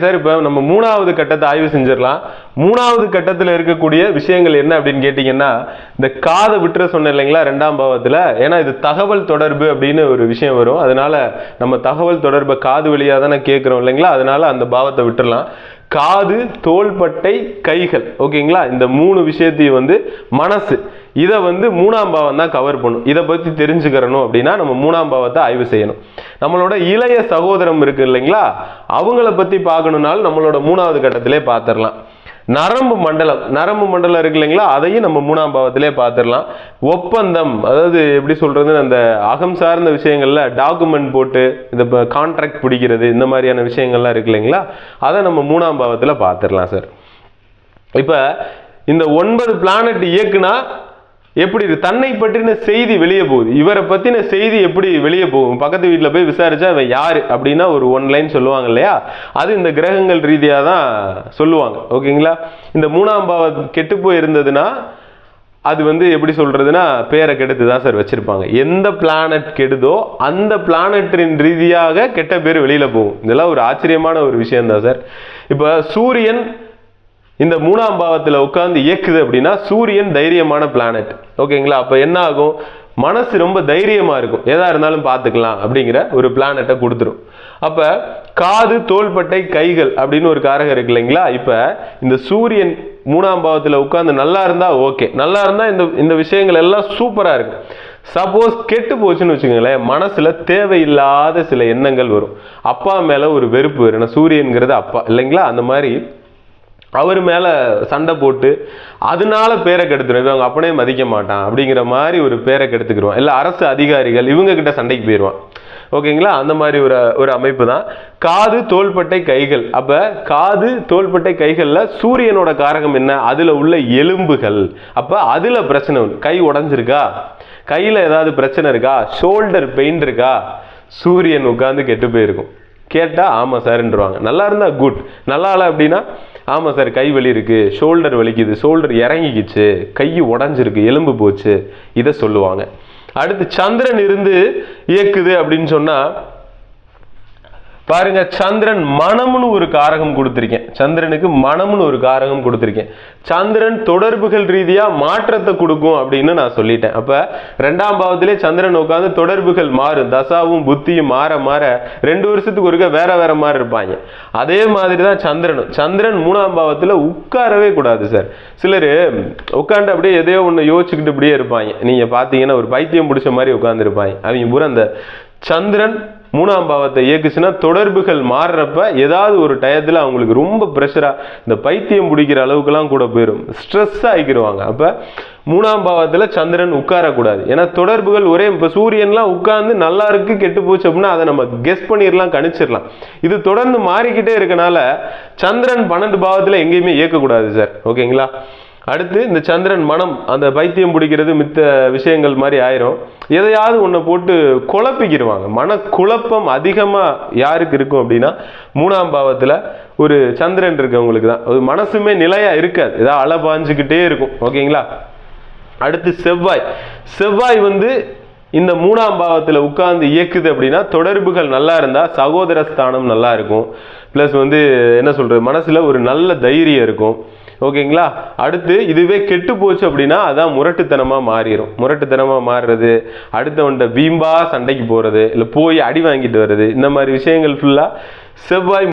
Sir இப்போ நம்ம மூணாவது கட்டத்தை ஆய்வு செஞ்சிடலாம். மூணாவது கட்டத்தில் இருக்கக்கூடிய விஷயங்கள் என்ன அப்படின்னு கேட்டிங்கன்னா, இந்த காதை விட்டுற சொன்ன இல்லைங்களா ரெண்டாம் பாவத்தில், ஏன்னா இது தகவல் தொடர்பு அப்படின்னு ஒரு விஷயம் வரும். அதனால நம்ம தகவல் தொடர்பை காது வழியாக தானே கேட்குறோம் இல்லைங்களா, அதனால அந்த பாவத்தை விட்டுடலாம். காது, தோள்பட்டை, கைகள், ஓகேங்களா, இந்த மூணு விஷயத்தையும் மனசு, இதை மூணாம் பாவம் தான் கவர் பண்ணும். இதை பற்றி தெரிஞ்சுக்கிறணும் அப்படின்னா நம்ம மூணாம் பாவத்தை ஆய்வு செய்யணும். நம்மளோட இளைய சகோதரம் இருக்கு இல்லைங்களா, அவங்கள பற்றி பார்க்கணுன்னாலும் நம்மளோட மூணாவது கட்டத்திலே பார்த்துடலாம். நரம்பு மண்டலம் இருக்கு இல்லைங்களா, அதையும் நம்ம மூணாம் பாவத்திலே பார்த்துடலாம். ஒப்பந்தம், அதாவது எப்படி சொல்றதுன்னு அந்த அகம் சார்ந்த விஷயங்கள்ல டாக்குமெண்ட் போட்டு இந்த கான்ட்ராக்ட் பிடிக்கிறது, இந்த மாதிரியான விஷயங்கள்லாம் இருக்கு இல்லைங்களா, அதை நம்ம மூணாம் பாவத்தில் பார்த்துடலாம் சார். இப்போ இந்த 9 பிளானட் இயக்குனா எப்படி தன்னை பற்றின செய்தி வெளியே போகுது, இவரை பற்றின செய்தி எப்படி வெளியே போகும், பக்கத்து வீட்டில் போய் விசாரிச்சா இவன் யாரு அப்படின்னா ஒரு 1 லைன் சொல்லுவாங்க இல்லையா, அது இந்த கிரகங்கள் ரீதியாக தான் சொல்லுவாங்க. ஓகேங்களா, இந்த மூணாம் பாவம் கெட்டு போய் இருந்ததுன்னா அது எப்படி சொல்றதுன்னா பேரை கெடுத்து தான் சார் வச்சிருப்பாங்க. எந்த பிளானட் கெடுதோ அந்த பிளானட்டின் ரீதியாக கெட்ட பேர் வெளியில போகும். இதெல்லாம் ஒரு ஆச்சரியமான ஒரு விஷயம் தான் சார். இப்போ சூரியன் இந்த மூணாம் பாவத்தில் உட்கார்ந்து இயக்குது அப்படின்னா சூரியன் தைரியமான பிளானட். ஓகேங்களா, அப்போ என்ன ஆகும், மனசு ரொம்ப தைரியமா இருக்கும், எதா இருந்தாலும் பார்த்துக்கலாம் அப்படிங்கிற ஒரு பிளானட்டை கொடுத்துரும். அப்ப காது, தோள்பட்டை, கைகள் அப்படின்னு ஒரு காரகம் இருக்கு இல்லைங்களா. இப்ப இந்த சூரியன் மூணாம் பாவத்தில் உட்கார்ந்து நல்லா இருந்தா ஓகே, நல்லா இருந்தா இந்த விஷயங்கள் எல்லாம் சூப்பரா இருக்கு. சப்போஸ் கெட்டு போச்சுன்னு வச்சுக்கோங்களேன், மனசுல தேவையில்லாத சில எண்ணங்கள் வரும். அப்பா மேல ஒரு வெறுப்பு வரும், சூரியன்கிறது அப்பா இல்லைங்களா, அந்த மாதிரி அவர் மேல சண்டை போட்டு அதனால பேரை கெடுத்துரும், இவங்க அப்பனே மதிக்க மாட்டான் அப்படிங்கிற மாதிரி ஒரு பேரை கெடுத்துக்கிடுவான். இல்லை அரசு அதிகாரிகள் இவங்க கிட்ட சண்டைக்கு போயிடுவான். ஓகேங்களா, அந்த மாதிரி ஒரு அமைப்பு தான் காது, தோள்பட்டை, கைகள். அப்ப காது, தோள்பட்டை, கைகள்ல சூரியனோட காரகம் என்ன, அதுல உள்ள எலும்புகள். அப்ப அதுல பிரச்சனை உண்டு. கை உடஞ்சிருக்கா, கையில ஏதாவது பிரச்சனை இருக்கா, ஷோல்டர் பெயின் இருக்கா, சூரியன் உட்கார்ந்து கெட்டு போயிருக்கும். கேட்டா ஆமா சார்ன்றுவாங்க. நல்லா இருந்தா குட், நல்லா இல்லை அப்படின்னா ஆமா சார் கை வலி இருக்கு, ஷோல்டர் வலிக்குது, ஷோல்டர் இறங்கிக்கிச்சு, கை உடஞ்சிருக்கு, எலும்பு போச்சு, இதை சொல்லுவாங்க. அடுத்து சந்திரன் இருந்து இயக்குது அப்படின்னு சொன்னா பாருங்க, சந்திரன் மனம்னு ஒரு காரகம் கொடுத்திருக்கேன், சந்திரனுக்கு மனம்னு ஒரு காரகம் கொடுத்திருக்கேன். சந்திரன் தொடர்புகள் ரீதியா மாற்றத்தை கொடுக்கும் அப்படின்னு நான் சொல்லிட்டேன். அப்ப ரெண்டாம் பாவத்திலே சந்திரன் உட்காந்து தொடர்புகள் மாறும், தசாவும் புத்தியும் மாற மாற 2 வருஷத்துக்கு ஒருக்க வேற வேற மாதிரி இருப்பாங்க. அதே மாதிரிதான் சந்திரன் மூணாம் பாவத்துல உட்காரவே கூடாது சார். சிலர் உட்காந்து அப்படியே எதையோ ஒண்ணு யோசிச்சுக்கிட்டு அப்படியே இருப்பாங்க. நீங்க பாத்தீங்கன்னா ஒரு பைத்தியம் பிடிச்ச மாதிரி உட்கார்ந்து இருப்பாங்க. அவங்க பூரா அந்த சந்திரன் மூணாம் பாவத்தை இயக்குச்சுன்னா தொடர்புகள் மாறுறப்ப ஏதாவது ஒரு டயத்துல அவங்களுக்கு ரொம்ப பிரஷரா இந்த பைத்தியம் பிடிக்கிற அளவுக்குலாம் கூட போயிடும், ஸ்ட்ரெஸ் ஆகிக்கிடுவாங்க. அப்ப மூணாம் பாவத்துல சந்திரன் உட்காரக்கூடாது. ஏன்னா தொடர்புகள் ஒரே, இப்ப சூரியன்லாம் உட்கார்ந்து நல்லா இருக்கு கெட்டு போச்சு அப்படின்னா அதை நம்ம கெஸ் பண்ணிடலாம், கணிச்சிடலாம். இது தொடர்ந்து மாறிக்கிட்டே இருக்கனால சந்திரன் 12 பாவத்துல எங்கேயுமே இயக்கக்கூடாது சார். ஓகேங்களா, அடுத்து இந்த சந்திரன் மனம் அந்த பைத்தியம் பிடிக்கிறது மித்த விஷயங்கள் மாதிரி ஆயிரும். எதையாவது ஒன்றை போட்டு குழப்பிக்கிடுவாங்க. மனக்குழப்பம் அதிகமாக யாருக்கு இருக்கும் அப்படின்னா மூணாம் பாவத்தில் ஒரு சந்திரன் இருக்கவங்களுக்கு தான். ஒரு மனசுமே நிலையாக இருக்காது, ஏதாவது அலபாஞ்சுக்கிட்டே இருக்கும். ஓகேங்களா, அடுத்து செவ்வாய் இந்த மூணாம் பாவத்தில் உட்கார்ந்து இயக்குது அப்படின்னா தொடர்புகள் நல்லா இருந்தால் சகோதர ஸ்தானம் நல்லா இருக்கும். ப்ளஸ் என்ன சொல்றது, மனசுல ஒரு நல்ல தைரியம் இருக்கும். ஓகேங்களா, அடுத்து இதுவே கெட்டு போச்சு அப்படின்னா அதான் முரட்டுத்தனமா மாறிடும். முரட்டுத்தனமா மாறுறது, அடுத்தவன்ட்ட வீம்பா சண்டைக்கு போறது, இல்லை போய் அடி வாங்கிட்டு வர்றது, இந்த மாதிரி விஷயங்கள் ஃபுல்லா செவ்வாய்